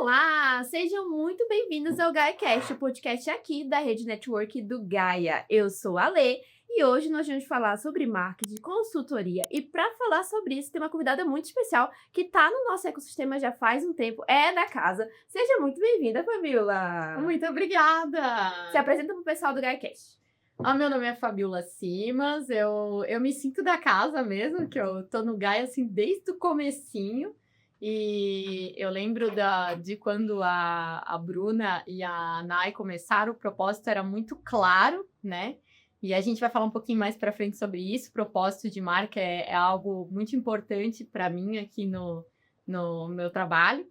Olá, sejam muito bem-vindos ao GaiaCast, o podcast aqui da rede network do Gaia. Eu sou a Lê e hoje nós vamos falar sobre marketing, consultoria e para falar sobre isso tem uma convidada muito especial que está no nosso ecossistema já faz um tempo, é da casa. Seja muito bem-vinda, Fabiola. Muito obrigada! Se apresenta para o pessoal do GaiaCast. Meu nome é Fabiola Simas, eu me sinto da casa mesmo, que eu tô no Gaia assim desde o comecinho. E eu lembro de quando a Bruna e a Nai começaram, o propósito era muito claro, né? E a gente vai falar um pouquinho mais para frente sobre isso. O propósito de marca é algo muito importante para mim aqui no meu trabalho.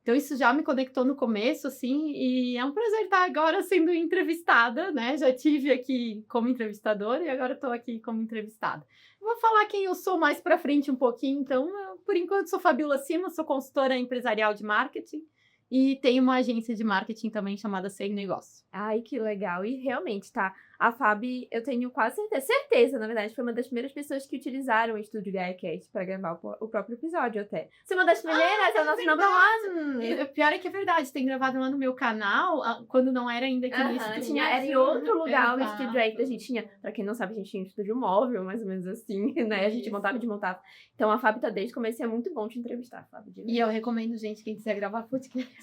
Então, isso já me conectou no começo, assim, e é um prazer estar agora sendo entrevistada, né? Já tive aqui como entrevistadora e agora estou aqui como entrevistada. Vou falar quem eu sou mais para frente um pouquinho, então, por enquanto, sou Fabiola Simas, sou consultora empresarial de marketing e tenho uma agência de marketing também chamada Ser Negócio. Ai, que legal. E realmente, tá? A Fabi, eu tenho quase certeza, na verdade, foi uma das primeiras pessoas que utilizaram o estúdio GaiaCast para gravar o próprio episódio até. Você é uma das primeiras, é a nossa number one. Pior é que é verdade, tem gravado lá no meu canal, quando não era ainda aqui no estúdio. Era em outro lugar o estúdio aí que a gente tinha. Pra quem não sabe, a gente tinha um estúdio móvel, mais ou menos assim, né? A gente montava e desmontava. Então a Fabi tá desde o começo, é muito bom te entrevistar, Fabi. E eu recomendo, gente, quem quiser gravar podcast.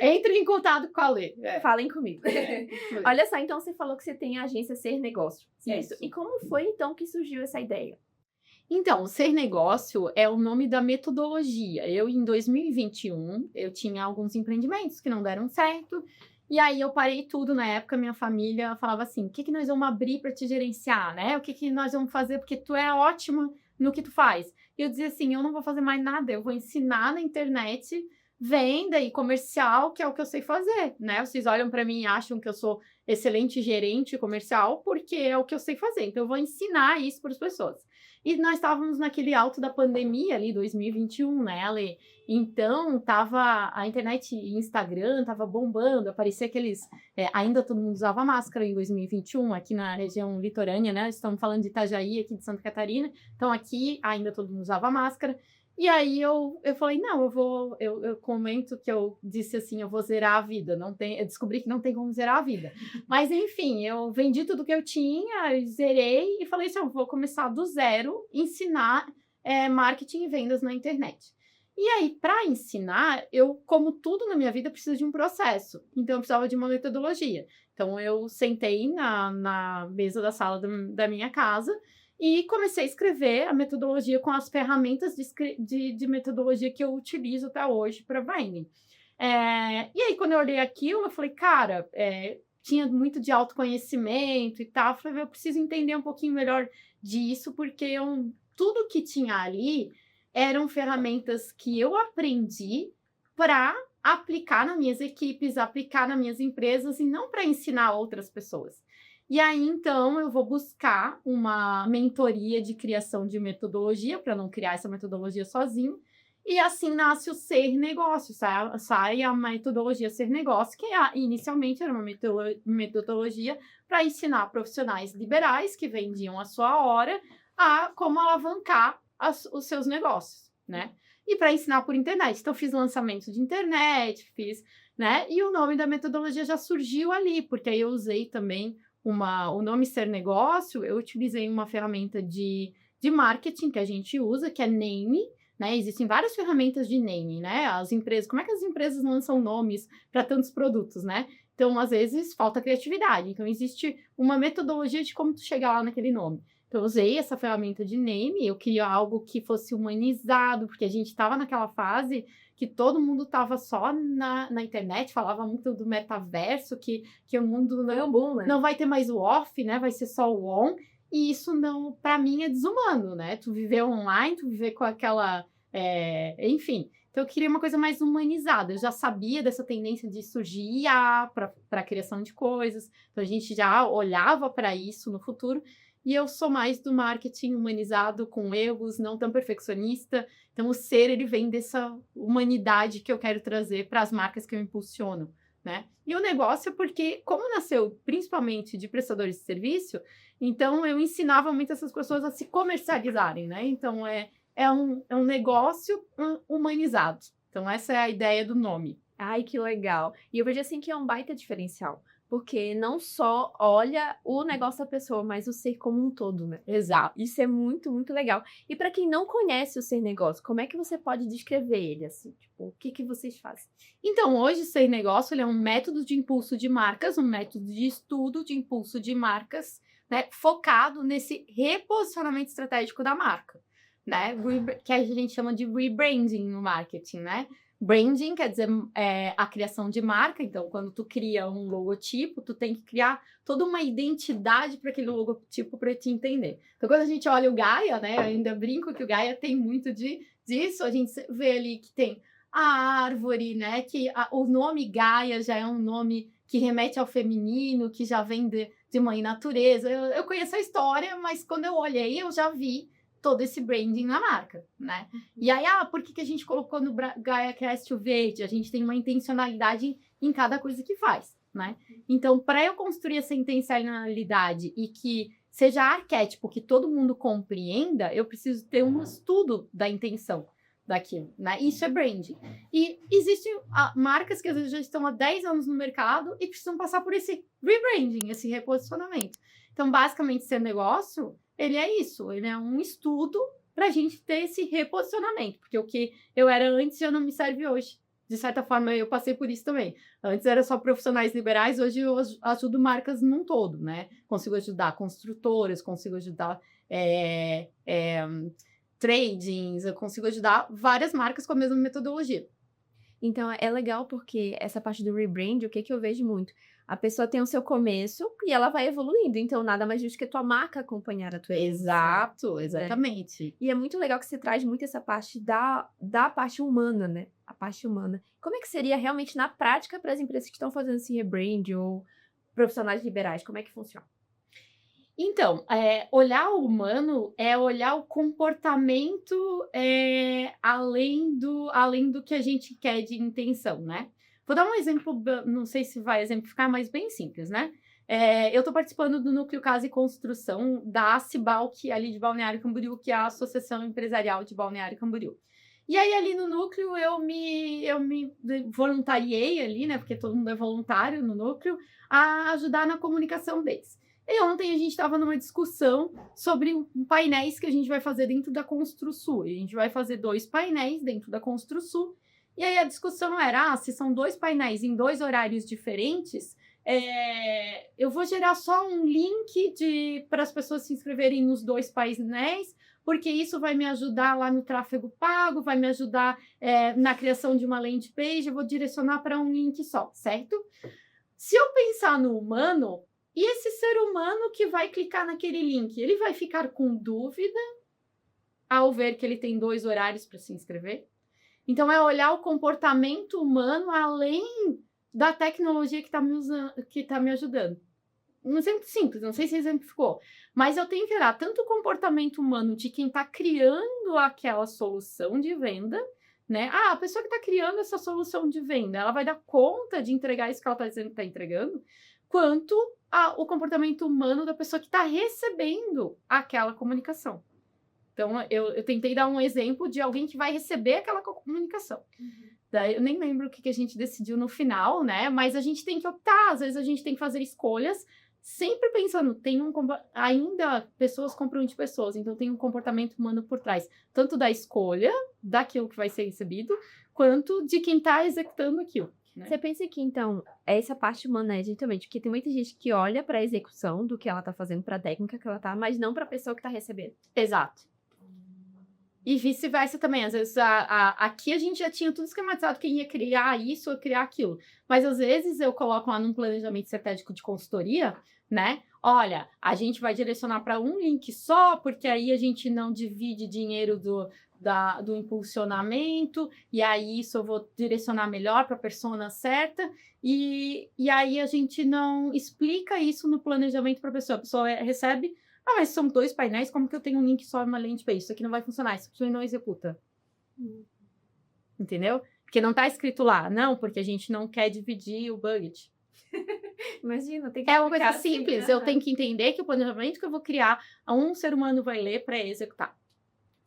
Entre em contato com a Lê. Falem comigo. Olha só, então você falou que você tem a agência Ser Negócio. Isso. E como foi então que surgiu essa ideia? Então, o Ser Negócio é o nome da metodologia. Em 2021, eu tinha alguns empreendimentos que não deram certo. E aí eu parei tudo na época, minha família falava assim, o que nós vamos abrir para te gerenciar, né? O que nós vamos fazer? Porque tu é ótima no que tu faz. E eu dizia assim, eu não vou fazer mais nada, eu vou ensinar na internet venda e comercial, que é o que eu sei fazer, né? Vocês olham para mim e acham que eu sou excelente gerente comercial, porque é o que eu sei fazer. Então, eu vou ensinar isso para as pessoas. E nós estávamos naquele alto da pandemia ali, 2021, né, Ale? Então, tava a internet e Instagram tava bombando, aparecia aqueles... ainda todo mundo usava máscara em 2021, aqui na região litorânea, né? Estamos falando de Itajaí, aqui de Santa Catarina. Então, aqui ainda todo mundo usava máscara. E aí eu falei, não, eu comento que eu disse assim, eu vou zerar a vida, eu descobri que não tem como zerar a vida. Mas enfim, eu vendi tudo que eu tinha, zerei e falei assim, eu vou começar do zero, ensinar marketing e vendas na internet. E aí, para ensinar, como tudo na minha vida, preciso de um processo. Então, eu precisava de uma metodologia. Então, eu sentei na mesa da sala da minha casa e comecei a escrever a metodologia com as ferramentas de metodologia que eu utilizo até hoje para branding. E aí, quando eu olhei aquilo, eu falei, cara, tinha muito de autoconhecimento e tal. Eu falei, eu preciso entender um pouquinho melhor disso, porque tudo que tinha ali eram ferramentas que eu aprendi para aplicar nas minhas equipes, aplicar nas minhas empresas e não para ensinar outras pessoas. E aí, então, eu vou buscar uma mentoria de criação de metodologia, para não criar essa metodologia sozinho. E assim nasce o Ser Negócio, sai a metodologia Ser Negócio, que inicialmente era uma metodologia para ensinar profissionais liberais que vendiam a sua hora a como alavancar os seus negócios, né? E para ensinar por internet. Então, fiz lançamento de internet, né? E o nome da metodologia já surgiu ali, porque aí eu usei também o nome Ser Negócio, eu utilizei uma ferramenta de marketing que a gente usa, que é Name, né? Existem várias ferramentas de name, né? Como é que as empresas lançam nomes para tantos produtos, né? Então, às vezes, falta criatividade. Então, existe uma metodologia de como tu chegar lá naquele nome. Então, eu usei essa ferramenta de name, eu queria algo que fosse humanizado, porque a gente estava naquela fase que todo mundo estava só na internet, falava muito do metaverso, que o mundo não vai ter mais o off, né? Vai ser só o on. E isso não, para mim, é desumano, né? Tu viver online, tu viver com aquela... enfim, então eu queria uma coisa mais humanizada. Eu já sabia dessa tendência de surgir IA para a criação de coisas, então a gente já olhava para isso no futuro. E eu sou mais do marketing humanizado, com erros, não tão perfeccionista. Então, o ser, ele vem dessa humanidade que eu quero trazer para as marcas que eu impulsiono, né? E o negócio, porque como nasceu principalmente de prestadores de serviço, então eu ensinava muito essas pessoas a se comercializarem, né? Então, é um negócio humanizado, Então, essa é a ideia do nome. Ai, que legal. E eu vejo assim que é um baita diferencial, porque não só olha o negócio da pessoa, mas o ser como um todo, né? Exato. Isso é muito, muito legal. E para quem não conhece o Ser Negócio, como é que você pode descrever ele assim? Tipo, o que vocês fazem? Então, hoje, o Ser Negócio ele é um método de impulso de marcas, um método de estudo de impulso de marcas, né, focado nesse reposicionamento estratégico da marca, né, que a gente chama de rebranding no marketing, né? Branding quer dizer a criação de marca, então quando tu cria um logotipo, tu tem que criar toda uma identidade para aquele logotipo para te entender. Então quando a gente olha o Gaia, né, eu ainda brinco que o Gaia tem muito disso, a gente vê ali que tem a árvore, né, que o nome Gaia já é um nome que remete ao feminino, que já vem de mãe natureza. Eu conheço a história, mas quando eu olhei, eu já vi todo esse branding na marca, né? E aí, por que a gente colocou no GaiaCast o verde? A gente tem uma intencionalidade em cada coisa que faz, né? Então, para eu construir essa intencionalidade e que seja arquétipo, que todo mundo compreenda, eu preciso ter um estudo da intenção daquilo, né? Isso é branding. E existem marcas que às vezes já estão há 10 anos no mercado e precisam passar por esse rebranding, esse reposicionamento. Então, basicamente, Ser Negócio, ele é isso, ele é um estudo para a gente ter esse reposicionamento, porque o que eu era antes já não me serve hoje. De certa forma, eu passei por isso também. Antes era só profissionais liberais, hoje eu ajudo marcas num todo, né? Consigo ajudar construtoras, consigo ajudar tradings, eu consigo ajudar várias marcas com a mesma metodologia. Então é legal porque essa parte do rebrand, o que eu vejo muito? A pessoa tem o seu começo e ela vai evoluindo, então nada mais justo que a tua marca acompanhar a tua evolução. Exato, exatamente. E é muito legal que você traz muito essa parte da parte humana, né? A parte humana. Como é que seria realmente na prática para as empresas que estão fazendo esse rebrand ou profissionais liberais? Como é que funciona? Então, olhar o humano é olhar o comportamento além do que a gente quer de intenção, né? Vou dar um exemplo, não sei se vai exemplificar, mas bem simples, né? Eu estou participando do Núcleo Casa e Construção da ACIBAL, ali de Balneário Camboriú, que é a Associação Empresarial de Balneário Camboriú. E aí, ali no núcleo, eu me voluntariei ali, né? Porque todo mundo é voluntário no núcleo, a ajudar na comunicação deles. E ontem a gente estava numa discussão sobre painéis que a gente vai fazer dentro da Construsul. E a gente vai fazer 2 painéis dentro da Construsul. E aí a discussão era, se são 2 painéis em 2 horários diferentes, eu vou gerar só um link para as pessoas se inscreverem nos 2 painéis, porque isso vai me ajudar lá no tráfego pago, vai me ajudar na criação de uma landing page, eu vou direcionar para um link só, certo? Se eu pensar no humano, e esse ser humano que vai clicar naquele link, ele vai ficar com dúvida ao ver que ele tem 2 horários para se inscrever? Então, é olhar o comportamento humano além da tecnologia que está me ajudando. Um exemplo simples, não sei se exemplificou, mas eu tenho que olhar tanto o comportamento humano de quem está criando aquela solução de venda, né? A pessoa que está criando essa solução de venda, ela vai dar conta de entregar isso que ela está dizendo que está entregando, quanto o comportamento humano da pessoa que está recebendo aquela comunicação. Então, eu tentei dar um exemplo de alguém que vai receber aquela comunicação. Daí, eu nem lembro o que a gente decidiu no final, né? Mas a gente tem que optar, às vezes a gente tem que fazer escolhas, sempre pensando, ainda pessoas compram de pessoas, então tem um comportamento humano por trás, tanto da escolha, daquilo que vai ser recebido, quanto de quem está executando aquilo. Né? Você pensa que, então, essa parte humana é exatamente, porque tem muita gente que olha para a execução do que ela está fazendo, para a técnica que ela está, mas não para a pessoa que está recebendo. Exato. E vice-versa também. Às vezes, aqui a gente já tinha tudo esquematizado, quem ia criar isso ou criar aquilo. Mas, às vezes, eu coloco lá num planejamento estratégico de consultoria, né? Olha, a gente vai direcionar para um link só, porque aí a gente não divide dinheiro do impulsionamento, e aí isso eu vou direcionar melhor para a persona certa, e aí a gente não explica isso no planejamento para a pessoa recebe, mas são 2 painéis, como que eu tenho um link só e uma landing page? Isso aqui não vai funcionar, isso aqui não executa. Entendeu? Porque não está escrito lá, não, porque a gente não quer dividir o budget. Imagina, tem que É uma coisa assim, simples, eu tenho que entender que o planejamento que eu vou criar, um ser humano vai ler para executar.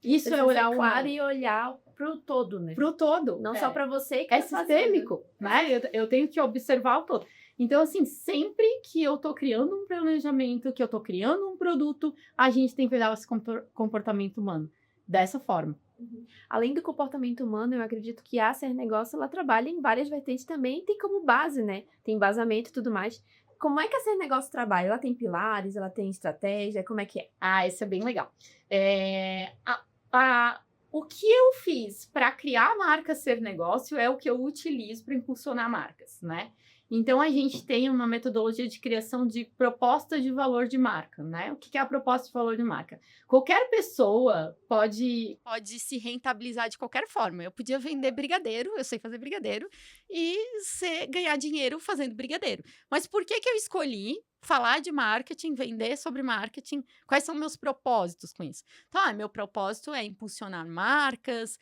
Isso é olhar o claro e olhar pro todo, né? Pro todo. Não só para você que É tá fazendo. sistêmico, né? Eu tenho que observar o todo. Então, assim, sempre que eu tô criando um planejamento, que eu tô criando um produto, a gente tem que olhar esse comportamento humano dessa forma. Além do comportamento humano, eu acredito que a Ser Negócio, ela trabalha em várias vertentes também, tem como base, né? Tem embasamento e tudo mais. Como é que a Ser Negócio trabalha? Ela tem pilares, ela tem estratégia, como é que é? Ah, isso é bem legal. O que eu fiz para criar a marca Ser Negócio é o que eu utilizo para impulsionar marcas, né? Então, a gente tem uma metodologia de criação de proposta de valor de marca, né? O que é a proposta de valor de marca? Qualquer pessoa pode se rentabilizar de qualquer forma. Eu podia vender brigadeiro, eu sei fazer brigadeiro, e ganhar dinheiro fazendo brigadeiro. Mas por que eu escolhi falar de marketing, vender sobre marketing? Quais são meus propósitos com isso? Então, meu propósito é impulsionar marcas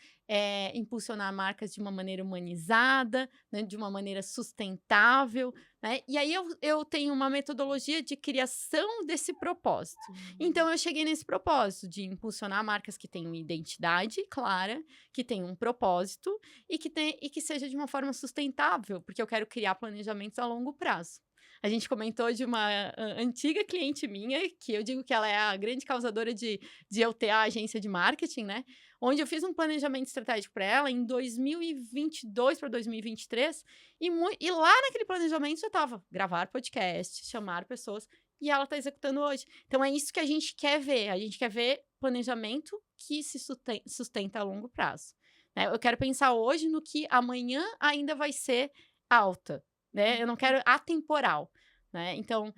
de uma maneira humanizada, né, de uma maneira sustentável, né? E aí eu tenho uma metodologia de criação desse propósito. Então, eu cheguei nesse propósito de impulsionar marcas que tenham identidade clara, que tenham um propósito e que seja de uma forma sustentável, porque eu quero criar planejamentos a longo prazo. A gente comentou de uma antiga cliente minha, que eu digo que ela é a grande causadora de eu ter a agência de marketing, né? Onde eu fiz um planejamento estratégico para ela em 2022 para 2023, e lá naquele planejamento já estava gravar podcast, chamar pessoas, e ela está executando hoje. Então, é isso que a gente quer ver. A gente quer ver planejamento que se sustenta a longo prazo, né? Eu quero pensar hoje no que amanhã ainda vai ser alta, né? Eu não quero atemporal, né? Então,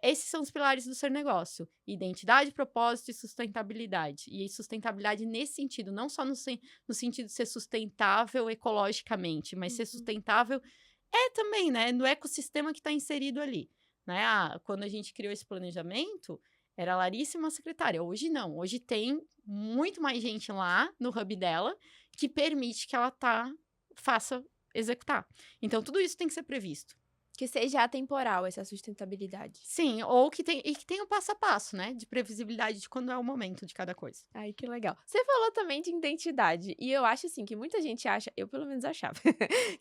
esses são os pilares do Ser Negócio: identidade, propósito e sustentabilidade. E sustentabilidade nesse sentido, não só no sentido de ser sustentável ecologicamente, mas ser sustentável também, né, no ecossistema que está inserido ali, né? Quando a gente criou esse planejamento, era a Larissa uma secretária. Hoje não. Hoje tem muito mais gente lá no hub dela que permite que ela faça executar. Então, tudo isso tem que ser previsto. Que seja atemporal essa sustentabilidade. Sim, ou que tenha o passo a passo, né? De previsibilidade de quando é o momento de cada coisa. Ai, que legal. Você falou também de identidade. E eu acho, assim, que muita gente acha, eu pelo menos achava,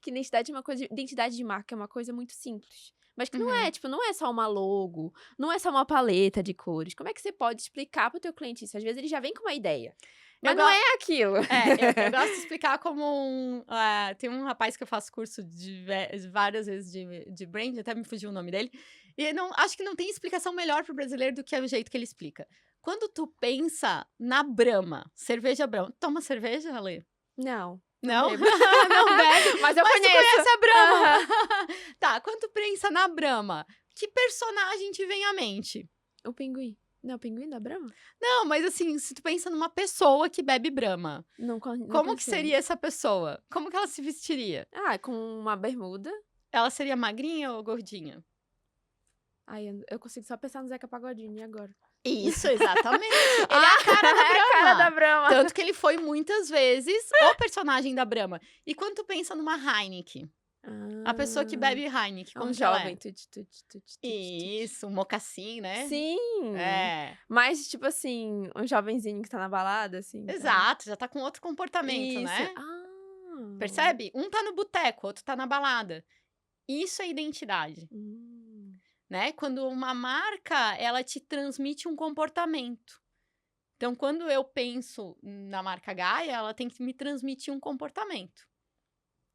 que identidade de marca é uma coisa muito simples. Mas que não é, tipo, não é só uma logo, não é só uma paleta de cores. Como é que você pode explicar pro teu cliente isso? Às vezes ele já vem com uma ideia. Mas não é aquilo. Eu gosto de explicar como tem um rapaz que eu faço curso várias vezes de brand, até me fugiu o nome dele. E acho que não tem explicação melhor pro brasileiro do que o jeito que ele explica. Quando tu pensa na Brahma, cerveja Brahma, toma cerveja, Ale? Não. Não? Bebo. Não bebe? Mas eu Tu conheço. conhece a Brahma. Tá, quando tu pensa na Brahma, que personagem te vem à mente? O pinguim. Não, o pinguim da Brahma? Não, mas assim, se tu pensa numa pessoa que bebe Brahma, Não como que seria essa pessoa? Como que ela se vestiria? Com uma bermuda. Ela seria magrinha ou gordinha? Ai, eu consigo só pensar no Zeca Pagodinho, e agora? Isso, exatamente. Ele é a cara da Brahma. É a cara da Brahma. Tanto que ele foi muitas vezes o personagem da Brahma. E quando tu pensa numa Heineken, a pessoa que bebe Heineken, como que ela é? jovem. Isso, um mocassim, né? Sim. É. Mas, tipo assim, um jovenzinho que tá na balada, assim. Exato, já tá com outro comportamento, Isso. né? Percebe? Um tá no boteco, outro tá na balada. Isso é identidade, né? Quando uma marca, ela te transmite um comportamento. Então, quando eu penso na marca Gaia, ela tem que me transmitir um comportamento,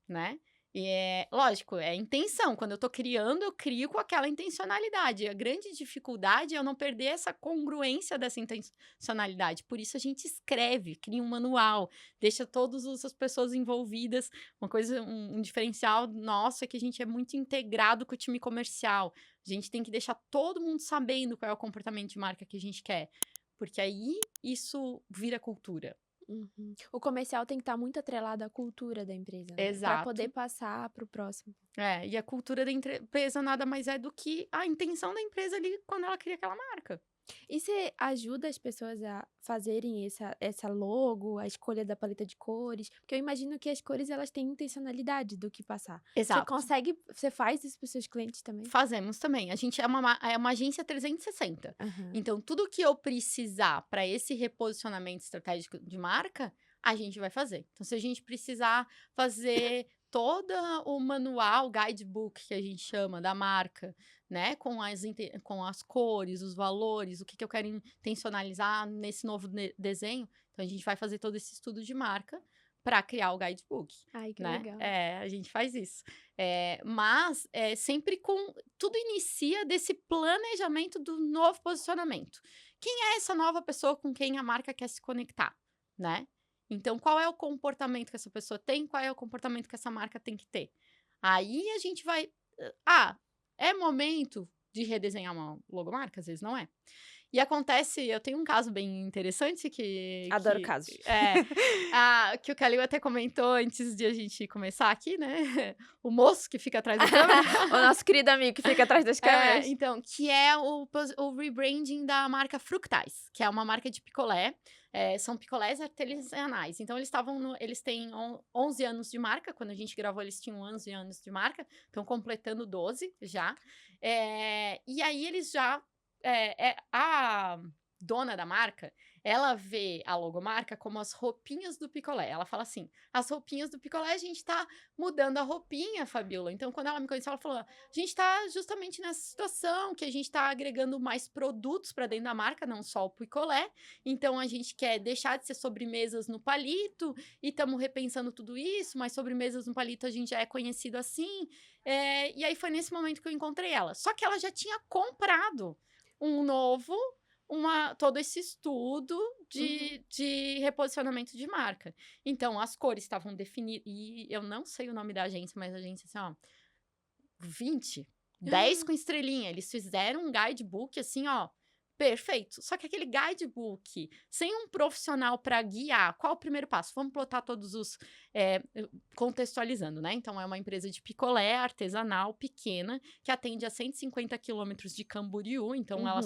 né? E lógico, é intenção. Quando eu tô criando, eu crio com aquela intencionalidade. A grande dificuldade é eu não perder essa congruência dessa intencionalidade. Por isso a gente escreve, cria um manual, deixa todas as pessoas envolvidas. Uma coisa, um diferencial nosso é que a gente é muito integrado com o time comercial. A gente tem que deixar todo mundo sabendo qual é o comportamento de marca que a gente quer. Porque aí isso vira cultura. O comercial tem que estar muito atrelado à cultura da empresa, né? Exato. Pra poder passar pro próximo. E a cultura da empresa nada mais é do que a intenção da empresa ali quando ela cria aquela marca. E você ajuda as pessoas a fazerem essa logo, a escolha da paleta de cores? Porque eu imagino que as cores, elas têm intencionalidade do que passar. Exato. Você faz isso pros seus clientes também? Fazemos também. A gente é uma agência 360. Então, tudo que eu precisar para esse reposicionamento estratégico de marca, a gente vai fazer. Então, se a gente precisar fazer todo o manual, guidebook, que a gente chama, da marca, né? Com as cores, os valores, o que eu quero intencionalizar nesse novo desenho. Então, a gente vai fazer todo esse estudo de marca para criar o guidebook, Ai, que né? legal. A gente faz isso. Mas sempre tudo inicia desse planejamento do novo posicionamento. Quem é essa nova pessoa com quem a marca quer se conectar, né? Então, qual é o comportamento que essa pessoa tem? Qual é o comportamento que essa marca tem que ter? Aí a gente vai... é momento de redesenhar uma logomarca? Às vezes não é. E acontece, eu tenho um caso bem interessante que... Adoro casos. que o Calil até comentou antes de a gente começar aqui, né? O moço que fica atrás da câmera. O nosso querido amigo que fica atrás das câmeras. Então, que é o rebranding da marca Fructais, que é uma marca de picolé. São picolés artesanais. Então, eles têm 11 anos de marca. Quando a gente gravou, eles tinham 11 anos de marca. Estão completando 12 já. E aí, eles já... a dona da marca, ela vê a logomarca como as roupinhas do picolé. Ela fala assim, as roupinhas do picolé, a gente tá mudando a roupinha, Fabiola. Então, quando ela me conheceu, ela falou, a gente tá justamente nessa situação, que a gente tá agregando mais produtos para dentro da marca, não só o picolé. Então, a gente quer deixar de ser sobremesas no palito, e estamos repensando tudo isso, mas sobremesas no palito a gente já é conhecido assim. E aí, foi nesse momento que eu encontrei ela. Só que ela já tinha comprado todo esse estudo de reposicionamento de marca. Então, as cores estavam definidas, e eu não sei o nome da agência, mas a agência, assim, ó, 10 com estrelinha. Eles fizeram um guidebook, assim, ó, perfeito. Só que aquele guidebook, sem um profissional para guiar, qual o primeiro passo? Vamos plotar todos os... contextualizando, né? Então, é uma empresa de picolé artesanal, pequena, que atende a 150 quilômetros de Camboriú. Então, ela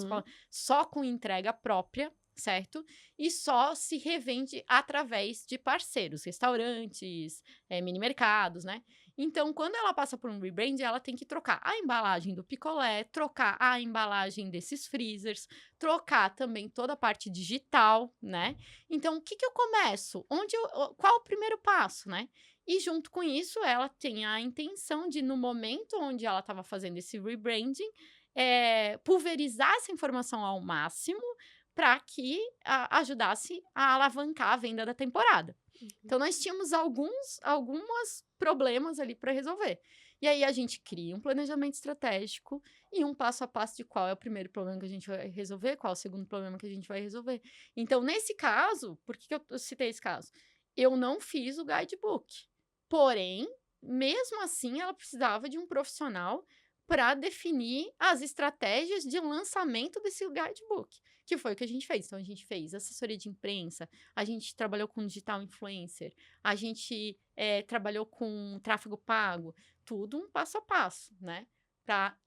só com entrega própria, certo? E só se revende através de parceiros, restaurantes, mini mercados, né? Então, quando ela passa por um rebrand, ela tem que trocar a embalagem do picolé, trocar a embalagem desses freezers, trocar também toda a parte digital, né? Então, o que eu começo? Qual o primeiro passo, né? E junto com isso, ela tem a intenção de, no momento onde ela estava fazendo esse rebranding, pulverizar essa informação ao máximo para que ajudasse a alavancar a venda da temporada. Então, nós tínhamos alguns problemas ali para resolver. E aí, a gente cria um planejamento estratégico e um passo a passo de qual é o primeiro problema que a gente vai resolver, qual é o segundo problema que a gente vai resolver. Então, nesse caso, por que eu citei esse caso? Eu não fiz o guidebook. Porém, mesmo assim, ela precisava de um profissional para definir as estratégias de lançamento desse guidebook, que foi o que a gente fez. Então, a gente fez assessoria de imprensa, a gente trabalhou com digital influencer, a gente trabalhou com tráfego pago, tudo um passo a passo, né?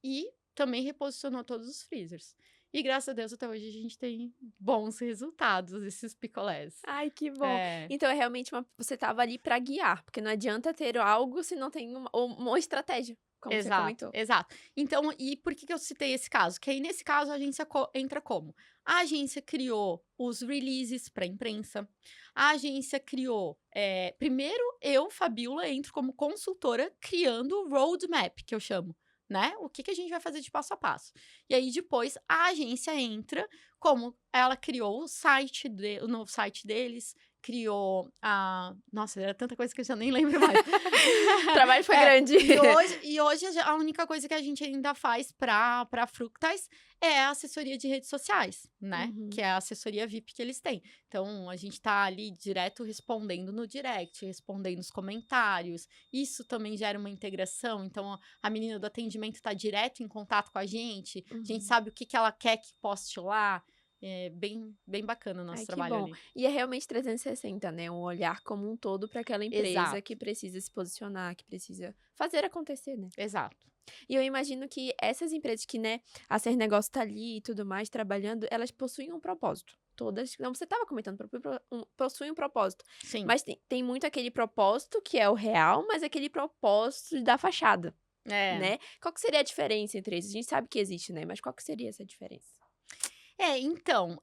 E também reposicionou todos os freezers. E graças a Deus, até hoje, a gente tem bons resultados desses picolés. Ai, que bom. Então, realmente, você estava ali para guiar, porque não adianta ter algo se não tem uma estratégia. Como você comentou. Exato. Então, e por que eu citei esse caso? Que aí, nesse caso, a agência entra como? A agência criou os releases para a imprensa. A agência criou... primeiro, eu, Fabiola, entro como consultora criando o roadmap, que eu chamo, né? O que a gente vai fazer de passo a passo. E aí, depois, a agência entra como ela criou o novo site deles, criou a... Nossa, era tanta coisa que eu já nem lembro mais. O trabalho foi grande. E hoje a única coisa que a gente ainda faz para Fructais é a assessoria de redes sociais, né? Que é a assessoria VIP que eles têm. Então, a gente tá ali direto respondendo no direct, respondendo os comentários. Isso também gera uma integração. Então, a menina do atendimento tá direto em contato com a gente Uhum. sabe o que ela quer que poste lá. É bem bacana o nosso trabalho ali. E é realmente 360, né? Um olhar como um todo para aquela empresa que precisa se posicionar, que precisa fazer acontecer, né? Exato. E eu imagino que essas empresas que, né, a Ser Negócio tá ali e tudo mais, trabalhando, elas possuem um propósito. Todas, como você estava comentando, possuem um propósito. Sim. Mas tem muito aquele propósito que é o real, mas aquele propósito da fachada, né? Qual que seria a diferença entre eles? A gente sabe que existe, né? Mas qual que seria essa diferença? Então,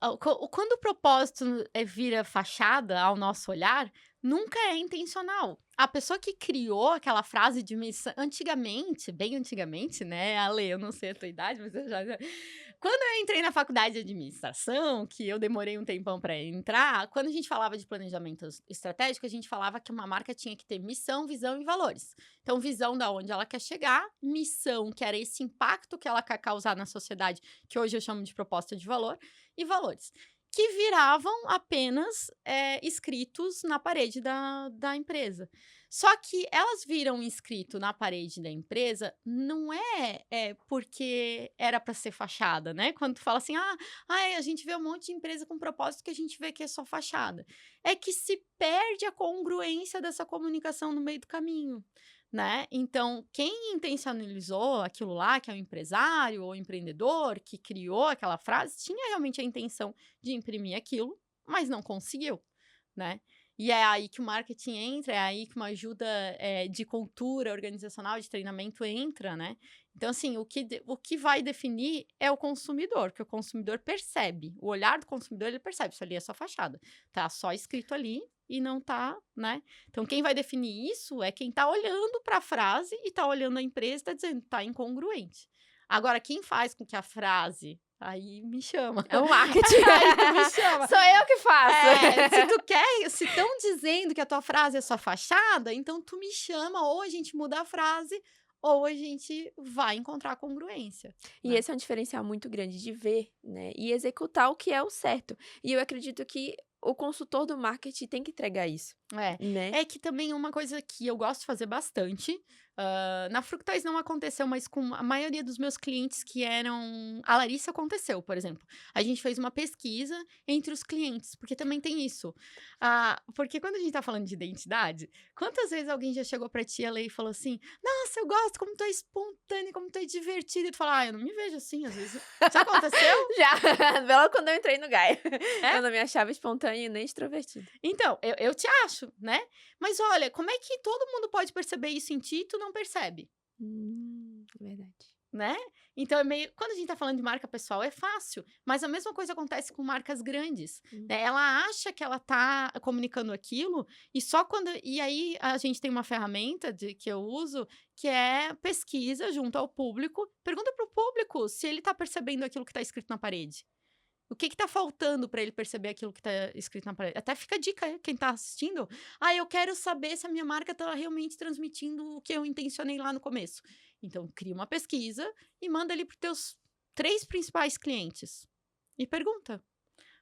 quando o propósito vira fachada ao nosso olhar, nunca é intencional. A pessoa que criou aquela frase de missão, antigamente, bem antigamente, né, Ale, eu não sei a tua idade, mas eu já. Quando eu entrei na faculdade de administração, que eu demorei um tempão para entrar, quando a gente falava de planejamento estratégico, a gente falava que uma marca tinha que ter missão, visão e valores. Então, visão da onde ela quer chegar, missão, que era esse impacto que ela quer causar na sociedade, que hoje eu chamo de proposta de valor, e valores, que viravam apenas escritos na parede da empresa. Só que elas viram escrito na parede da empresa, não porque era para ser fachada, né? Quando tu fala assim, a gente vê um monte de empresa com propósito que a gente vê que é só fachada. É que se perde a congruência dessa comunicação no meio do caminho. Né? Então, quem intencionalizou aquilo lá, que é o empresário ou o empreendedor que criou aquela frase, tinha realmente a intenção de imprimir aquilo, mas não conseguiu, né? E é aí que o marketing entra, é aí que uma ajuda de cultura organizacional, de treinamento entra, né? Então, assim, o que vai definir é o consumidor, que o consumidor percebe. O olhar do consumidor, ele percebe, isso ali é só fachada. Tá só escrito ali e não tá, né? Então, quem vai definir isso é quem tá olhando para a frase e tá olhando a empresa e tá dizendo, tá incongruente. Agora, quem faz com que a frase... Aí me chama. É o marketing. Aí tu me chama. Sou eu que faço. Se estão dizendo que a tua frase é só fachada, então tu me chama, ou a gente muda a frase, ou a gente vai encontrar congruência. E né? esse é um diferencial muito grande de ver, né? E executar o que é o certo. E eu acredito que o consultor do marketing tem que entregar isso, né? É que também uma coisa que eu gosto de fazer bastante, na Fructais não aconteceu, mas com a maioria dos meus clientes que eram... A Larissa aconteceu, por exemplo. A gente fez uma pesquisa entre os clientes, porque também tem isso. Porque quando a gente tá falando de identidade, quantas vezes alguém já chegou pra ti, Ale, e falou assim, nossa, eu gosto como tu é espontânea, como tu é divertida. E tu fala, eu não me vejo assim, às vezes. Já aconteceu? Já, logo quando eu entrei no Gaia. É? Eu não me achava espontânea nem extrovertida. Então, eu te acho, né? Mas olha, como é que todo mundo pode perceber isso em ti e tu não percebe, Verdade. né? Então, é meio... Quando a gente tá falando de marca pessoal, é fácil. Mas a mesma coisa acontece com marcas grandes, né? Ela acha que ela tá comunicando aquilo e só quando... E aí, a gente tem uma ferramenta que eu uso, que é pesquisa junto ao público. Pergunta pro público se ele tá percebendo aquilo que tá escrito na parede. O que tá faltando para ele perceber aquilo que tá escrito na parede? Até fica a dica, quem tá assistindo. Eu quero saber se a minha marca tá realmente transmitindo o que eu intencionei lá no começo. Então, cria uma pesquisa e manda ali pros teus 3 principais clientes. E pergunta.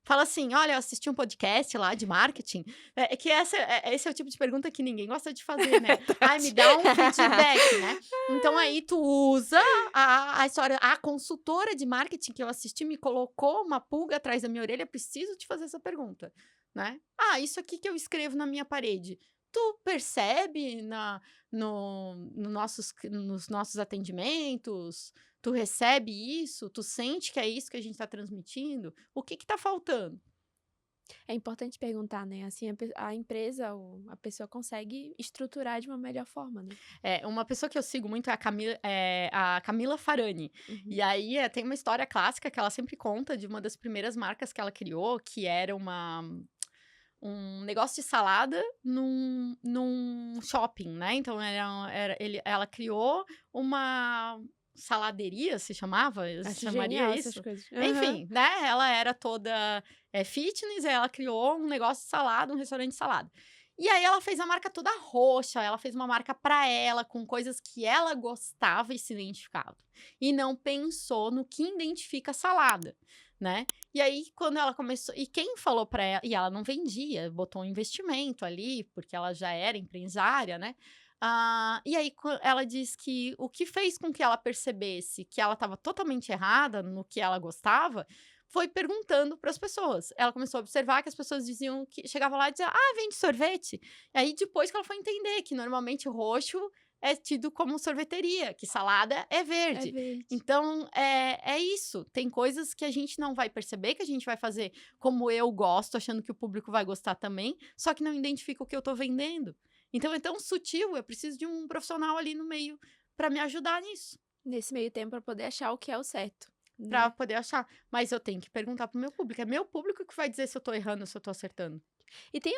Fala assim, olha, eu assisti um podcast lá de marketing. Esse é o tipo de pergunta que ninguém gosta de fazer, né? Me dá um feedback, né? Então, aí tu usa a história. A consultora de marketing que eu assisti me colocou uma pulga atrás da minha orelha. Preciso te fazer essa pergunta, né? Isso aqui que eu escrevo na minha parede. Tu percebe nos nossos atendimentos? Tu recebe isso? Tu sente que é isso que a gente tá transmitindo? O que tá faltando? É importante perguntar, né? Assim, a empresa ou a pessoa consegue estruturar de uma melhor forma, né? Uma pessoa que eu sigo muito é a Camila Farani. E aí, tem uma história clássica que ela sempre conta de uma das primeiras marcas que ela criou, que era um negócio de salada num shopping, né? Então, ela criou uma saladeria, se chamava? Acho Chamaria genial isso? essas coisas. Enfim, né? Ela era toda fitness, e ela criou um negócio de salada, um restaurante de salada. E aí ela fez a marca toda roxa, ela fez uma marca pra ela, com coisas que ela gostava e se identificava. E não pensou no que identifica a salada, né? E aí, quando ela começou... E quem falou pra ela... E ela não vendia, botou um investimento ali, porque ela já era empresária, né? E aí, ela diz que o que fez com que ela percebesse que ela estava totalmente errada no que ela gostava foi perguntando para as pessoas. Ela começou a observar que as pessoas diziam que... Chegavam lá e diziam, vende sorvete? E aí, depois que ela foi entender que, normalmente, roxo é tido como sorveteria, que salada é verde. É verde. Então, é isso. Tem coisas que a gente não vai perceber, que a gente vai fazer como eu gosto, achando que o público vai gostar também, só que não identifica o que eu estou vendendo. Então, é tão sutil, eu preciso de um profissional ali no meio para me ajudar nisso. Nesse meio tempo, para poder achar o que é o certo. pra poder achar. Mas eu tenho que perguntar pro meu público. É meu público que vai dizer se eu tô errando ou se eu tô acertando. E tem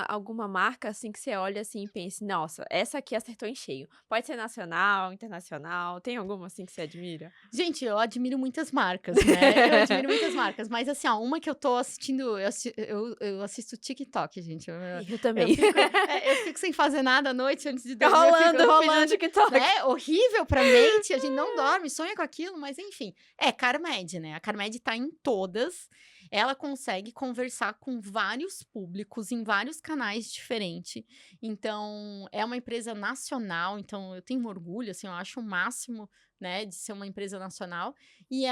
alguma marca, assim, que você olha, assim, e pense: "Nossa, essa aqui acertou em cheio"? Pode ser nacional, internacional, tem alguma, assim, que você admira? Gente, eu admiro muitas marcas, né? Eu admiro muitas marcas, mas assim, ó, uma que eu tô assistindo, eu assisto TikTok, gente. Eu Eu também. fico, eu fico sem fazer nada à noite antes de Fica dormir. Eu fico rolando fingindo, TikTok. né? Horrível pra mente, a gente não dorme, sonha com aquilo, mas enfim. É Carmed, né? A Carmed tá em todas. Ela consegue conversar com vários públicos em vários canais diferentes. Então, é uma empresa nacional, então eu tenho orgulho, assim, eu acho o máximo, né, de ser uma empresa nacional. E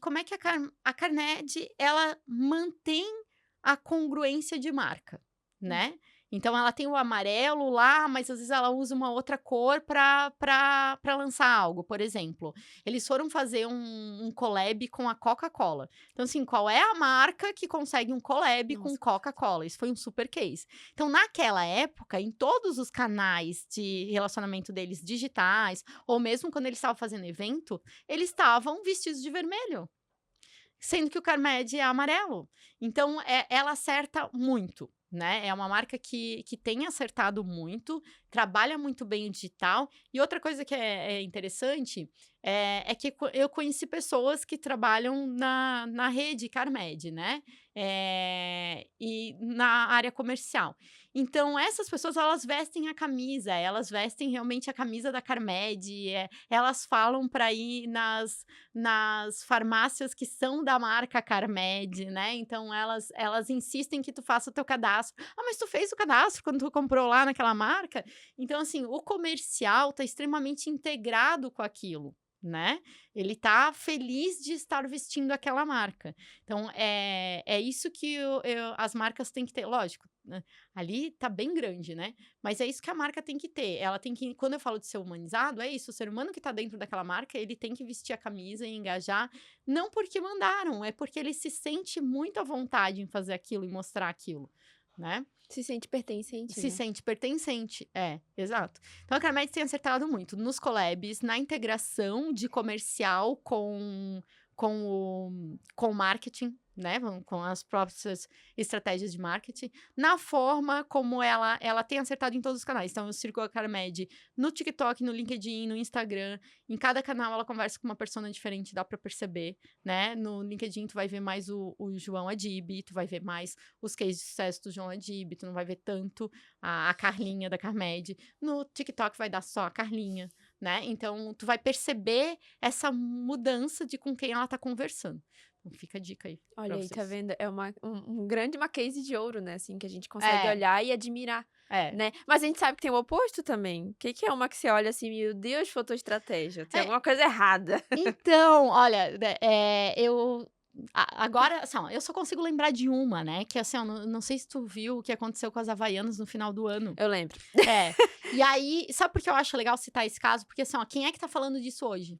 como é que a Carmed, ela mantém a congruência de marca, né? Então ela tem o amarelo lá, mas às vezes ela usa uma outra cor para lançar algo. Por exemplo, eles foram fazer um collab com a Coca-Cola. Então, assim, qual é a marca que consegue um collab com Nossa, Coca-Cola? Isso foi um super case. Então, naquela época, em todos os canais de relacionamento deles digitais, ou mesmo quando eles estavam fazendo evento, eles estavam vestidos de vermelho. Sendo que o Carmed é amarelo. Então, ela acerta muito, né? É uma marca que tem acertado muito, trabalha muito bem o digital. E outra coisa que é interessante é que eu conheci pessoas que trabalham na rede Carmed, né? E na área comercial. Então, essas pessoas, elas vestem a camisa, elas vestem realmente a camisa da Carmed, elas falam para ir nas farmácias que são da marca Carmed, né? Então, elas insistem que tu faça o teu cadastro. Ah, mas tu fez o cadastro quando tu comprou lá naquela marca? Então, assim, o comercial tá extremamente integrado com aquilo, né? Ele tá feliz de estar vestindo aquela marca. Então, é isso que as marcas têm que ter. Lógico, né? Ali tá bem grande, né? Mas é isso que a marca tem que ter. Ela tem que, quando eu falo de ser humanizado, é isso. O ser humano que tá dentro daquela marca, ele tem que vestir a camisa e engajar, não porque mandaram, é porque ele se sente muito à vontade em fazer aquilo e mostrar aquilo, né? se sente pertencente, Se né? sente pertencente. Exato. Então a Carmed tem acertado muito nos collabs, na integração de comercial com o marketing, né? Com as próprias estratégias de marketing, na forma como ela tem acertado em todos os canais. Então, eu sigo a Carmed no TikTok, no LinkedIn, no Instagram. Em cada canal ela conversa com uma persona diferente, dá pra perceber, né? No LinkedIn tu vai ver mais o João Adib, tu vai ver mais os cases de sucesso do João Adib, tu não vai ver tanto a Carlinha da Carmed. No TikTok vai dar só a Carlinha, né? Então, tu vai perceber essa mudança de com quem ela tá conversando. Então, fica a dica aí. Olha pra aí, tá vocês. vendo? É uma case de ouro, né, assim, que a gente consegue É, olhar e admirar, é. né. Mas a gente sabe que tem o oposto também. O que que é uma que você olha assim: "Meu Deus, faltou estratégia, tem É, alguma coisa errada"? então, olha, agora, assim, ó, eu só consigo lembrar de uma, né? Que assim, eu não sei se tu viu o que aconteceu com as Havaianas no final do ano. Eu lembro. É. E aí, sabe por que eu acho legal citar esse caso? Porque assim, ó, quem é que tá falando disso hoje?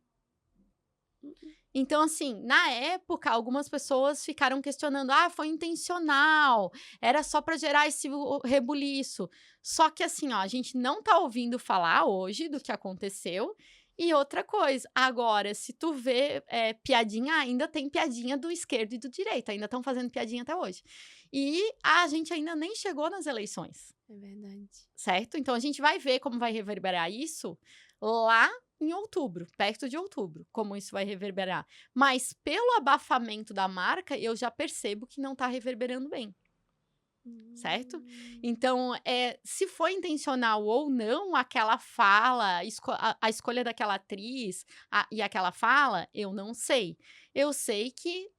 Então, assim, na época, algumas pessoas ficaram questionando: ah, foi intencional, era só para gerar esse rebuliço. Só que, assim, ó, a gente não tá ouvindo falar hoje do que aconteceu. E outra coisa, agora, se tu vê piadinha, ainda tem piadinha do esquerdo e do direito, ainda estão fazendo piadinha até hoje. E a gente ainda nem chegou nas eleições, É verdade. certo? Então, a gente vai ver como vai reverberar isso lá em outubro, perto de outubro, como isso vai reverberar. Mas pelo abafamento da marca, eu já percebo que não tá reverberando bem, certo? Então, se foi intencional ou não aquela fala, a escolha daquela atriz e aquela fala, eu não sei. Eu sei que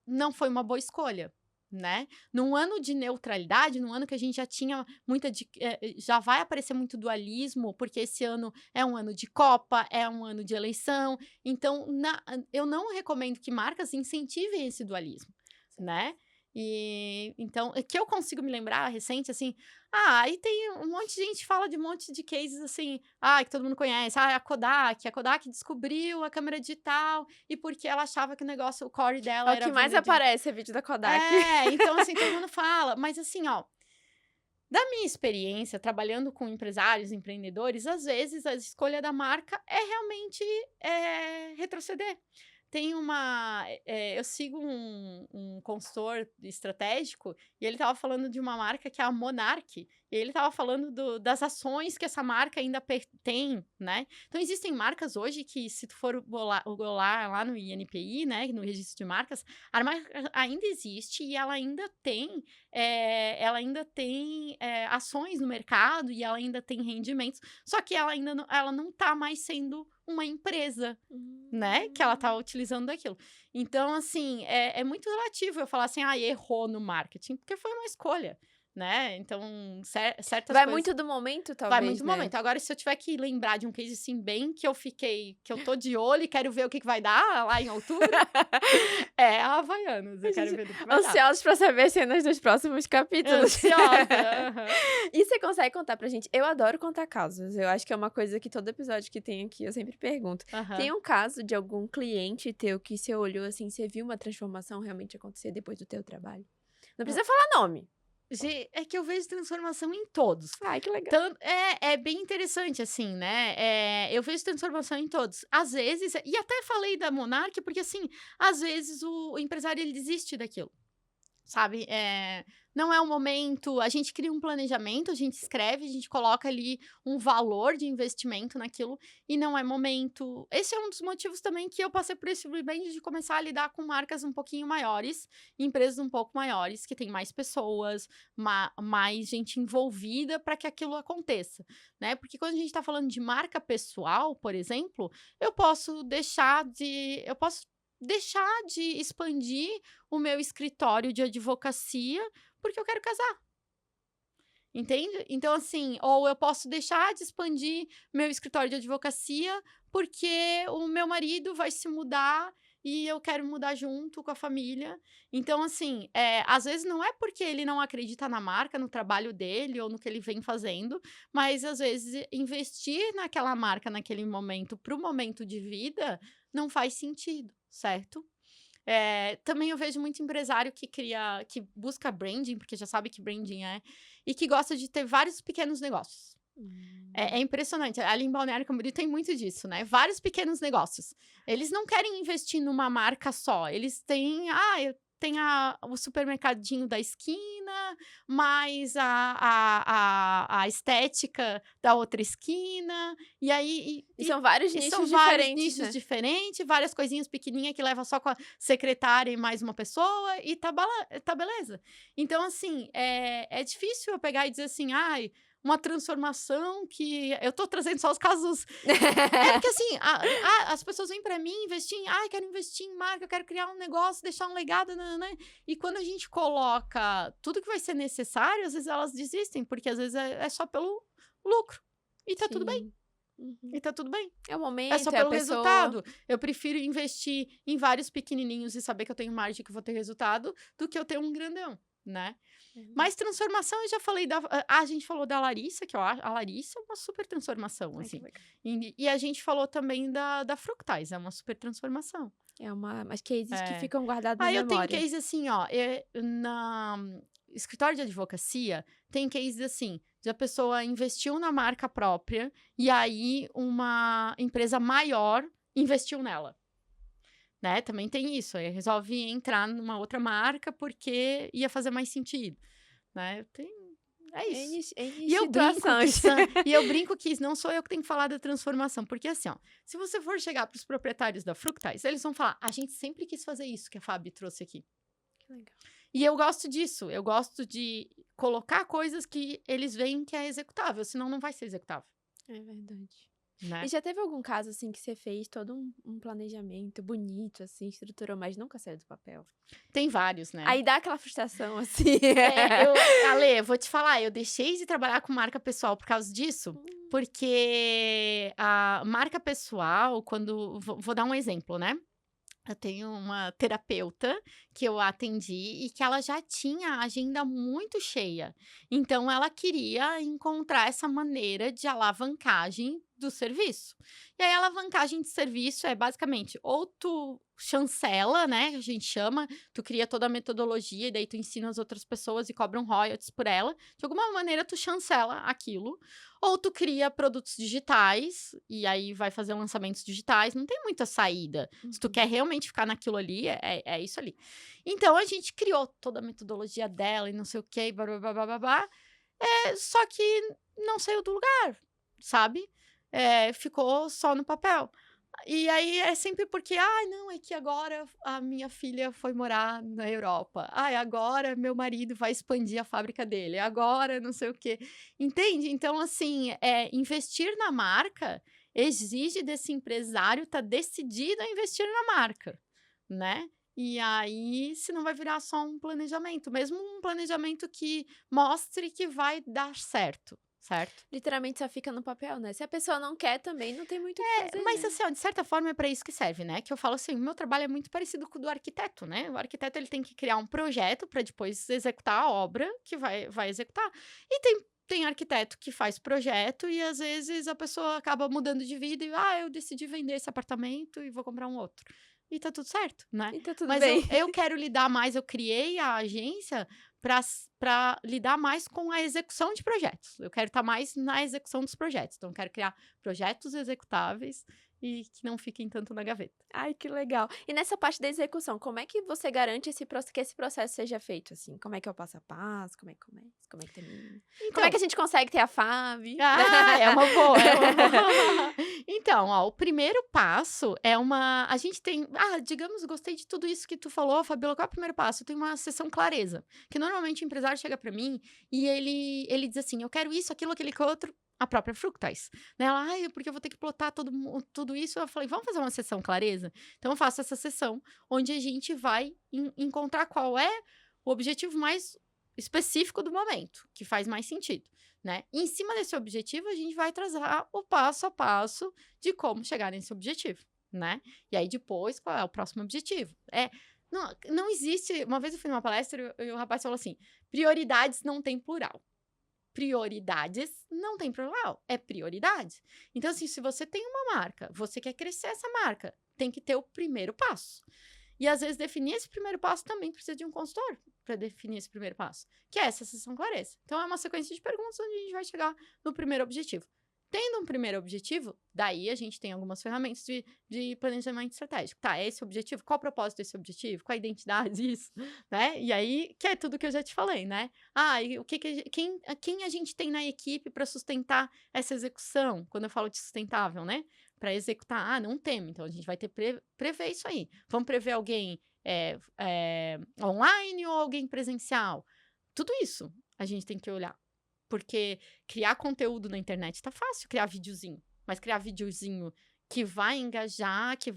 não foi uma boa escolha. Né? Num ano de neutralidade, num ano que a gente já tinha já vai aparecer muito dualismo, porque esse ano é um ano de Copa, é um ano de eleição, então eu não recomendo que marcas incentivem esse dualismo, né? E então, que eu consigo me lembrar recente, assim, aí tem um monte de gente fala de um monte de cases assim, que todo mundo conhece, a Kodak descobriu a câmera digital e porque ela achava que o core dela É o era que mais vender aparece, é vídeo da Kodak. então assim, todo mundo fala, mas assim, ó, da minha experiência trabalhando com empresários, empreendedores, às vezes a escolha da marca é realmente retroceder. Eu sigo um consultor estratégico e ele estava falando de uma marca que é a Monark. E ele estava falando das ações que essa marca ainda tem, né? Então, existem marcas hoje que, se tu for bolar lá no INPI, né, no registro de marcas, a marca ainda existe e ela ainda tem, ações no mercado e ela ainda tem rendimentos, só que ela não está mais sendo uma empresa, né, que ela tá utilizando daquilo. Então, assim, é muito relativo eu falar assim, errou no marketing, porque foi uma escolha, né? Então, certas Vai coisas... muito do momento, Vai talvez, muito do né? momento. Agora, se eu tiver que lembrar de um case assim, bem que eu tô de olho e quero ver o que vai dar lá em outubro, é a Havaianas. Eu quero ver do que vai dar. Ansiosos pra saber as cenas dos próximos capítulos. Ansiosa. aham. E você consegue contar pra gente? Eu adoro contar casos. Eu acho que é uma coisa que todo episódio que tem aqui eu sempre pergunto. Aham. Tem um caso de algum cliente teu que você olhou assim, você viu uma transformação realmente acontecer depois do teu trabalho? Não precisa falar nome. É que eu vejo transformação em todos. Ai, que legal. Então, é bem interessante, assim, né? Eu vejo transformação em todos. Às vezes, e até falei da Monark, porque, assim, às vezes o empresário, ele desiste daquilo, sabe? Não é o momento, a gente cria um planejamento, a gente escreve, a gente coloca ali um valor de investimento naquilo, e não é momento. Esse é um dos motivos também que eu passei por esse rebrand, de começar a lidar com marcas um pouquinho maiores, empresas um pouco maiores, que tem mais pessoas, mais gente envolvida para que aquilo aconteça, né? Porque quando a gente está falando de marca pessoal, por exemplo, eu posso deixar de expandir o meu escritório de advocacia porque eu quero casar. Entende? Então, assim, ou eu posso deixar de expandir meu escritório de advocacia porque o meu marido vai se mudar e eu quero mudar junto com a família. Então, assim, às vezes não é porque ele não acredita na marca, no trabalho dele ou no que ele vem fazendo, mas às vezes investir naquela marca naquele momento, para o momento de vida, não faz sentido, certo? Também eu vejo muito empresário que busca branding, porque já sabe que branding e que gosta de ter vários pequenos negócios. É impressionante. Ali em Balneário Camboriú tem muito disso, né? Vários pequenos negócios. Eles não querem investir numa marca só. Eles têm... eu tenho o supermercadinho da esquina, mais a estética da outra esquina. E aí... E são vários E nichos são diferentes, vários nichos né? diferentes, várias coisinhas pequenininhas que leva só com a secretária e mais uma pessoa, e tá beleza. Então, assim, é difícil eu pegar e dizer assim, uma transformação que... Eu tô trazendo só os casos... porque, assim, as pessoas vêm pra mim investir quero investir em marca, eu quero criar um negócio, deixar um legado, né? E quando a gente coloca tudo que vai ser necessário, às vezes elas desistem, porque às vezes é só pelo lucro. E tá tudo bem. Uhum. E tá tudo bem. É o momento, É só a pelo pessoa... resultado. Eu prefiro investir em vários pequenininhos e saber que eu tenho margem, que eu vou ter resultado, do que eu ter um grandão, né? Mas transformação, eu já falei a gente falou da Larissa, que eu acho... A Larissa é uma super transformação, assim. E a gente falou também da Fructais, é uma super transformação. Mas cases que ficam guardados na Eu memória. tenho case assim, na escritório de advocacia, tem case assim, de a pessoa investiu na marca própria e aí uma empresa maior investiu nela. Né? Também tem isso, aí resolve entrar numa outra marca porque ia fazer mais sentido, né? É isso. E eu brinco que não sou eu que tenho que falar da transformação, porque assim, se você for chegar para os proprietários da Fructais, eles vão falar, a gente sempre quis fazer isso que a Fabi trouxe aqui. Que legal. E eu gosto disso, eu gosto de colocar coisas que eles veem que é executável, senão não vai ser executável. É verdade. Né? E já teve algum caso, assim, que você fez todo um planejamento bonito, assim, estruturou, mas nunca saiu do papel? Tem vários, né? Aí dá aquela frustração, assim. Ale, vou te falar, eu deixei de trabalhar com marca pessoal por causa disso, porque a marca pessoal, vou dar um exemplo, né? Eu tenho uma terapeuta que eu atendi e que ela já tinha a agenda muito cheia. Então, ela queria encontrar essa maneira de alavancagem do serviço. E aí, a alavancagem de serviço é basicamente ou tu chancela, né, que a gente chama, tu cria toda a metodologia e daí tu ensina as outras pessoas e cobra um royalties por ela. De alguma maneira, tu chancela aquilo. Ou tu cria produtos digitais e aí vai fazer lançamentos digitais. Não tem muita saída. Se tu quer realmente ficar naquilo ali, é isso ali. Então, a gente criou toda a metodologia dela e não sei o quê, babá. Só que não saiu do lugar, sabe? Ficou só no papel. E aí é sempre porque, não, é que agora a minha filha foi morar na Europa. Agora meu marido vai expandir a fábrica dele. Agora não sei o quê. Entende? Então, assim, investir na marca exige desse empresário estar decidido a investir na marca, né? E aí, se não vai virar só um planejamento, mesmo um planejamento que mostre que vai dar certo. Certo? Literalmente só fica no papel, né? Se a pessoa não quer também, não tem muito o que fazer, Mas né? assim, ó, de certa forma é para isso que serve, né? Que eu falo assim, o meu trabalho é muito parecido com o do arquiteto, né? O arquiteto ele tem que criar um projeto para depois executar a obra que vai executar. E tem arquiteto que faz projeto e às vezes a pessoa acaba mudando de vida e eu decidi vender esse apartamento e vou comprar um outro. E tá tudo certo, né? E tá tudo Mas bem. eu quero lidar mais, eu criei a agência para lidar mais com a execução de projetos. Eu quero estar mais na execução dos projetos. Então, eu quero criar projetos executáveis e que não fiquem tanto na gaveta. Ai, que legal. E nessa parte da execução, como é que você garante que esse processo seja feito, assim? Como é que é o passo a passo? Como é que começa? Como é que termina? Como é que a gente consegue ter a FAV? É uma boa, é uma boa. Então, ó, o primeiro passo é a gente tem, digamos, gostei de tudo isso que tu falou, Fabiola, qual é o primeiro passo? Tem uma sessão clareza, que normalmente o empresário chega pra mim e ele diz assim, eu quero isso, aquilo, aquele que outro, a própria Fructais, né? Ela, porque eu vou ter que plotar tudo isso. Eu falei, vamos fazer uma sessão clareza? Então, eu faço essa sessão, onde a gente vai encontrar qual é o objetivo mais específico do momento, que faz mais sentido, né? E em cima desse objetivo, a gente vai trazer o passo a passo de como chegar nesse objetivo, né? E aí, depois, qual é o próximo objetivo? Não existe... Uma vez eu fui numa palestra e o rapaz falou assim, prioridades não tem plural. Prioridades não tem plural, é prioridade. Então, assim, se você tem uma marca, você quer crescer essa marca, tem que ter o primeiro passo. E, às vezes, definir esse primeiro passo também precisa de um consultor para definir esse primeiro passo, que é essa sessão clareza. Então, é uma sequência de perguntas onde a gente vai chegar no primeiro objetivo. Tendo um primeiro objetivo, daí a gente tem algumas ferramentas de planejamento estratégico. Tá, é esse o objetivo? Qual o propósito desse objetivo? Qual a identidade disso? Né? E aí, que é tudo que eu já te falei, né? E quem a gente tem na equipe para sustentar essa execução? Quando eu falo de sustentável, né? Para executar, não temos. Então, a gente vai ter prever isso aí. Vamos prever alguém online ou alguém presencial? Tudo isso a gente tem que olhar. Porque criar conteúdo na internet tá fácil, criar videozinho. Mas criar videozinho que vai engajar, que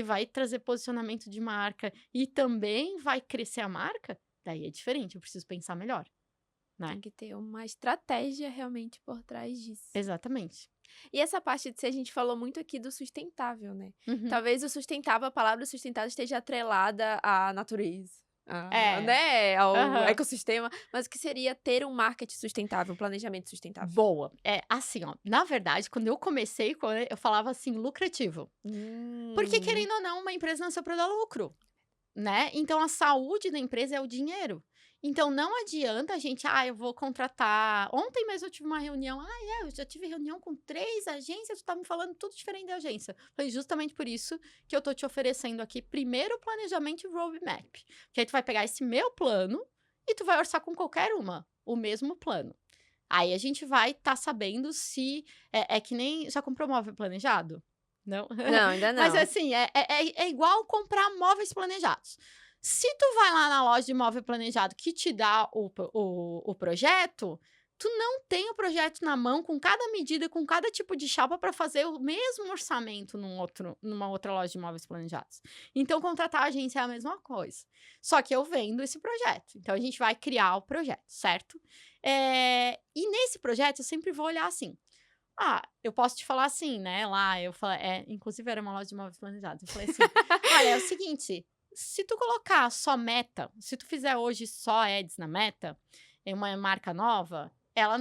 vai trazer posicionamento de marca e também vai crescer a marca, daí é diferente, eu preciso pensar melhor, né? Tem que ter uma estratégia realmente por trás disso. Exatamente. E essa parte de a gente falou muito aqui do sustentável, né? Uhum. Talvez o sustentável, a palavra sustentável esteja atrelada à natureza. É. Ao Aham. ecossistema, mas o que seria ter um marketing sustentável, um planejamento sustentável? Boa. Assim, ó, na verdade, quando eu comecei, eu falava assim, lucrativo. Porque, querendo ou não, uma empresa nasceu para dar lucro, né? Então, a saúde da empresa é o dinheiro. Então, não adianta a gente, eu vou contratar... Ontem mesmo eu tive uma reunião, eu já tive reunião com 3 agências, tu tá me falando tudo diferente da agência. Foi justamente por isso que eu tô te oferecendo aqui, primeiro, o planejamento e roadmap. Que aí tu vai pegar esse meu plano e tu vai orçar com qualquer uma, o mesmo plano. Aí a gente vai estar sabendo se... É que nem... Já comprou móvel planejado? Não? Não, ainda não. Mas assim, é igual comprar móveis planejados. Se tu vai lá na loja de móvel planejado que te dá o projeto, tu não tem o projeto na mão com cada medida, com cada tipo de chapa para fazer o mesmo orçamento numa outra loja de móveis planejados. Então, contratar a agência é a mesma coisa. Só que eu vendo esse projeto. Então, a gente vai criar o projeto, certo? E nesse projeto, eu sempre vou olhar assim. Eu posso te falar assim, né? Lá, eu falei, inclusive era uma loja de móveis planejados. Eu falei assim, olha, é o seguinte, se tu colocar só meta, se tu fizer hoje só ads na meta, em uma marca nova, ela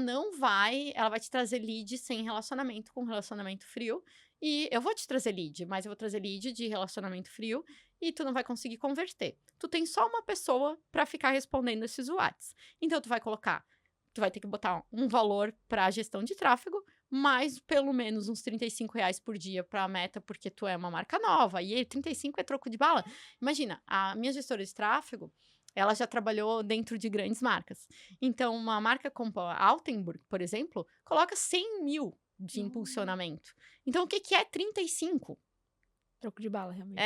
vai te trazer lead sem relacionamento, com relacionamento frio, e eu vou te trazer lead, mas eu vou trazer lead de relacionamento frio e tu não vai conseguir converter. Tu tem só uma pessoa para ficar respondendo esses WhatsApp. Então, tu vai ter que botar um valor para gestão de tráfego, mais pelo menos uns R$ 35 por dia para a meta, porque tu é uma marca nova. E 35 é troco de bala. Imagina, a minha gestora de tráfego, ela já trabalhou dentro de grandes marcas. Então, uma marca como a Altenburg, por exemplo, coloca 100 mil de impulsionamento. Então, o que é 35? Troco de bala, realmente.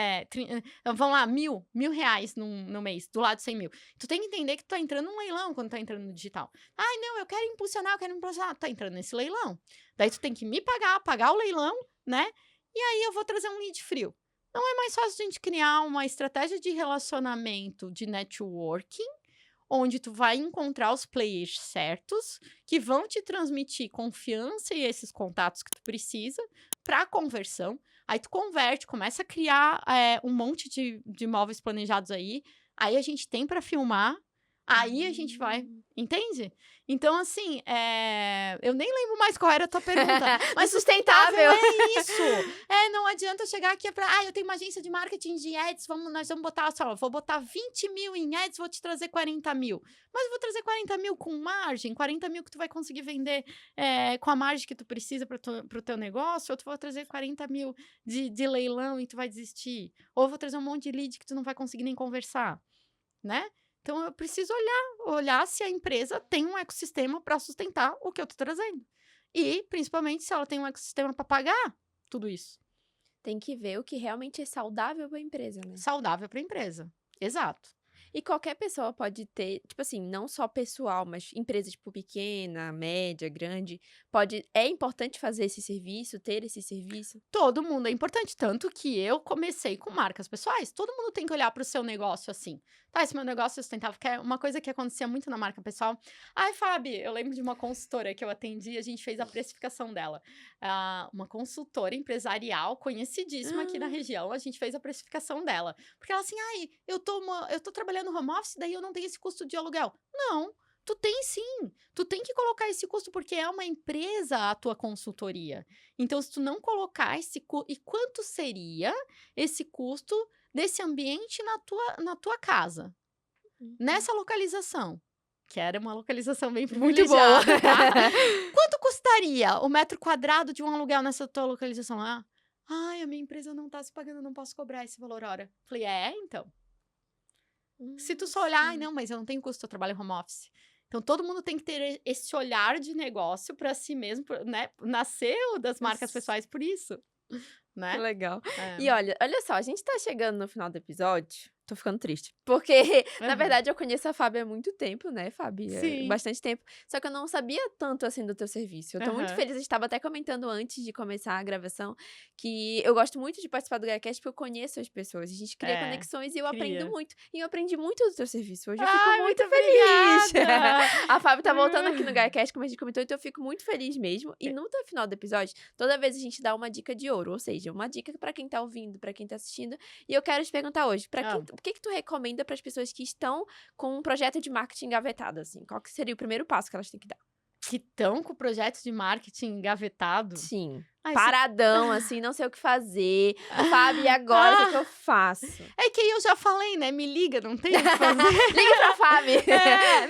Vamos lá, R$ 1.000 no mês, do lado de 100 mil. Tu tem que entender que tu tá entrando num leilão quando tá entrando no digital. Ai, não, eu quero impulsionar. Tá entrando nesse leilão. Daí tu tem que me pagar o leilão, né? E aí eu vou trazer um lead frio. Não é mais fácil a gente criar uma estratégia de relacionamento, de networking, onde tu vai encontrar os players certos, que vão te transmitir confiança e esses contatos que tu precisa para conversão. Aí tu converte, começa a criar um monte de imóveis planejados aí. Aí a gente tem para filmar. Aí a gente vai, entende? Então, assim, eu nem lembro mais qual era a tua pergunta. Mas sustentável é isso. Não adianta chegar aqui eu tenho uma agência de marketing de ads, nós vamos botar, vou botar 20 mil em ads, vou te trazer 40 mil. Mas eu vou trazer 40 mil com margem, 40 mil que tu vai conseguir vender com a margem que tu precisa pro teu negócio, ou tu vai trazer 40 mil de leilão e tu vai desistir. Ou eu vou trazer um monte de lead que tu não vai conseguir nem conversar, né? Então, eu preciso olhar se a empresa tem um ecossistema para sustentar o que eu tô trazendo. E, principalmente, se ela tem um ecossistema para pagar tudo isso. Tem que ver o que realmente é saudável para a empresa, né? Saudável para a empresa. Exato. E qualquer pessoa pode ter, tipo assim, não só pessoal, mas empresa, tipo, pequena, média, grande, é importante fazer esse serviço, ter esse serviço? Todo mundo é importante, tanto que eu comecei com marcas pessoais. Todo mundo tem que olhar para o seu negócio assim. Tá, esse meu negócio é sustentável, que é uma coisa que acontecia muito na marca pessoal. Ai, Fábio, eu lembro de uma consultora que eu atendi, a gente fez a precificação dela. Uma consultora empresarial conhecidíssima aqui na região, a gente fez a precificação dela. Porque ela assim, eu tô trabalhando no home office, daí eu não tenho esse custo de aluguel. Não, tu tem sim. Tu tem que colocar esse custo porque é uma empresa a tua consultoria. Então, se tu não colocar esse custo... E quanto seria esse custo desse ambiente na tua casa? Nessa localização. Que era uma localização bem privilegiada. Muito boa. Tá? Quanto custaria o metro quadrado de um aluguel nessa tua localização? A minha empresa não tá se pagando, eu não posso cobrar esse valor hora. Falei, então. Se tu só olhar, não, mas eu não tenho custo, eu trabalho em home office. Então, todo mundo tem que ter esse olhar de negócio para si mesmo, né? Nasceu das marcas pessoais por isso, né? Que legal. E olha só, a gente tá chegando no final do episódio. Tô ficando triste. Porque, na verdade, eu conheço a Fábio há muito tempo, né, Fábio? Sim. Bastante tempo. Só que eu não sabia tanto, assim, do teu serviço. Eu tô muito feliz. A gente tava até comentando antes de começar a gravação que eu gosto muito de participar do GaiaCast porque eu conheço as pessoas. A gente cria conexões e eu aprendo muito. E eu aprendi muito do teu serviço. Hoje eu fico muito feliz. A Fábio tá voltando aqui no GaiaCast, como a gente comentou, então eu fico muito feliz mesmo. E no final do episódio, toda vez a gente dá uma dica de ouro. Ou seja, uma dica pra quem tá ouvindo, pra quem tá assistindo. E eu quero te perguntar hoje, o que tu recomenda para as pessoas que estão com um projeto de marketing engavetado, assim? Qual que seria o primeiro passo que elas têm que dar? Que estão com o projeto de marketing engavetado? Sim. Paradão, assim, não sei o que fazer. Fábio, e agora o que eu faço? É que eu já falei, né? Me liga, não tem o que fazer. Liga pra Fábio.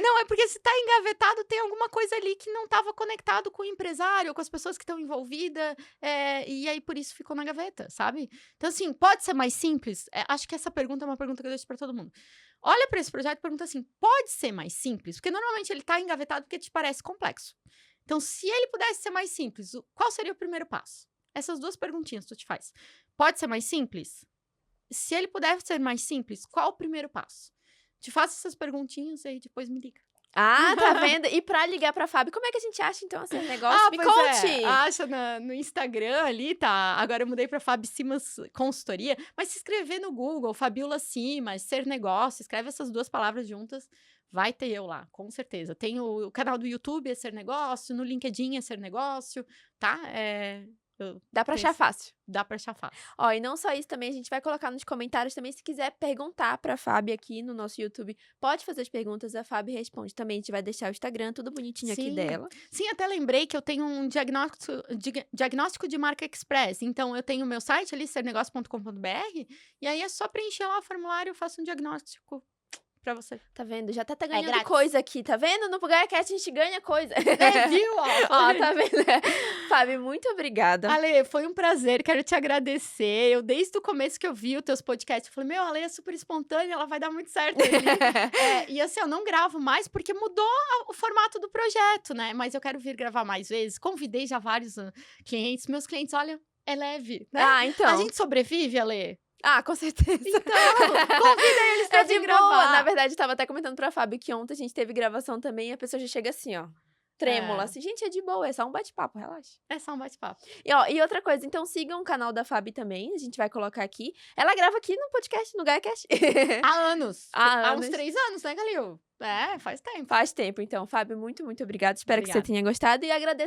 Não, é porque se tá engavetado, tem alguma coisa ali que não tava conectado com o empresário, com as pessoas que estão envolvidas, e aí por isso ficou na gaveta, sabe? Então, assim, pode ser mais simples? Acho que essa pergunta é uma pergunta que eu deixo pra todo mundo. Olha pra esse projeto e pergunta assim, pode ser mais simples? Porque normalmente ele tá engavetado porque te parece complexo. Então, se ele pudesse ser mais simples, qual seria o primeiro passo? Essas duas perguntinhas tu te faz. Pode ser mais simples? Se ele puder ser mais simples, qual o primeiro passo? Te faço essas perguntinhas e aí depois me liga. Tá vendo? E pra ligar pra Fábio, como é que a gente acha, então, esse negócio? Me conte! Acha no Instagram ali, tá? Agora eu mudei pra Fábio Simas Consultoria, mas se escrever no Google, Fabiola Simas, Ser Negócio, escreve essas duas palavras juntas, vai ter eu lá, com certeza. Tem o canal do YouTube, é Ser Negócio, no LinkedIn é Ser Negócio, tá? Dá pra achar Pensa. fácil. Dá pra achar fácil. Ó, e não só isso também, a gente vai colocar nos comentários também, se quiser perguntar pra Fábio aqui no nosso YouTube, pode fazer as perguntas, a Fábio responde também, a gente vai deixar o Instagram tudo bonitinho aqui Sim. dela. Sim, até lembrei que eu tenho um diagnóstico de marca express. Então, eu tenho o meu site ali, sernegócio.com.br, e aí é só preencher lá o formulário, eu faço um diagnóstico pra você. Tá vendo? Já tá ganhando grátis. coisa aqui, tá vendo? No GaiaCast a gente ganha coisa. Viu? Ó, tá vendo? Fábio, muito obrigada. Ale, foi um prazer, quero te agradecer. Eu, desde o começo que eu vi os teus podcasts, eu falei, meu, a Ale é super espontânea, ela vai dar muito certo ali. E assim, eu não gravo mais porque mudou o formato do projeto, né? Mas eu quero vir gravar mais vezes. Convidei já vários clientes. Meus clientes, olha, é leve, né? Ah, então. A gente sobrevive, Ale? Ah, com certeza. Então, convida eles pra É de vir boa. gravar. Na verdade, eu tava até comentando pra Fábio que ontem a gente teve gravação também e a pessoa já chega assim, ó. Trêmula, É. assim, gente, é de boa, é só um bate-papo, relaxa. É só um bate-papo. E outra coisa, então sigam o canal da Fábio também, a gente vai colocar aqui. Ela grava aqui no podcast, no GaiaCast. Há anos. Há Há anos. uns 3 anos, né, Galil? É, faz tempo. Faz tempo, então. Fábio, muito, muito obrigada. Espero que você Obrigada. tenha gostado e agradeço